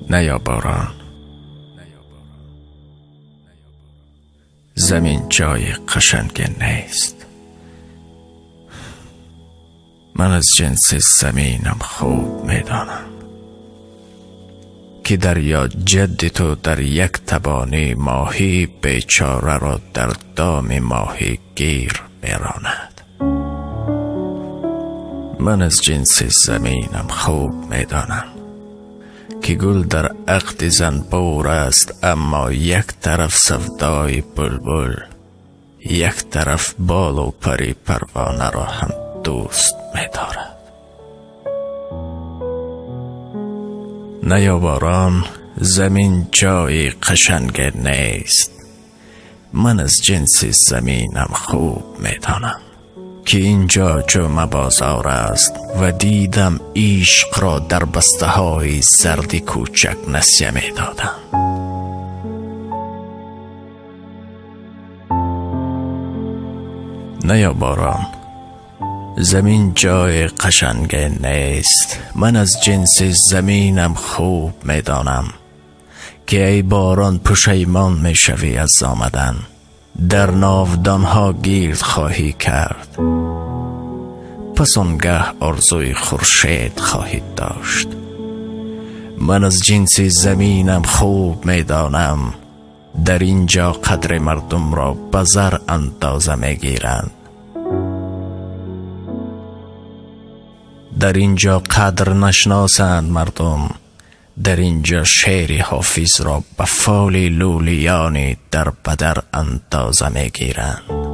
نیا باران، زمین جای قشنگ نیست. من از جنس زمینم خوب میدانم که دریا جد تو در یک تبانی ماهی بیچاره را در دام ماهی گیر میراند. من از جنس زمینم خوب میدانم که گل در عقد زنبور است، اما یک طرف سودای بلبل، یک طرف بال و پری پروانه را هم دوست می‌دارد. نیا باران، زمین جای قشنگ نیست. من از جنس زمینم خوب می‌دانم که اینجا جمعه بازار است و دیدم عشق را در بسته های زرد کوچک نسیه می دادم. نیا باران، زمین جای قشنگ نیست. من از جنس زمینم خوب می دانم که ای باران پشیمان می شوی از آمدن، در ناودانها گرد خواهی کرد، پس آنگه آرزوی خورشید خواهید داشت. من از جنس زمینم خوب میدانم در اینجا قدر مردم را به زر اندازه میگیرند، در اینجا قدر نشناسند مردم، در اینجا شعر حافظ را به فال لولیانی در بدر اندازه میگیرند.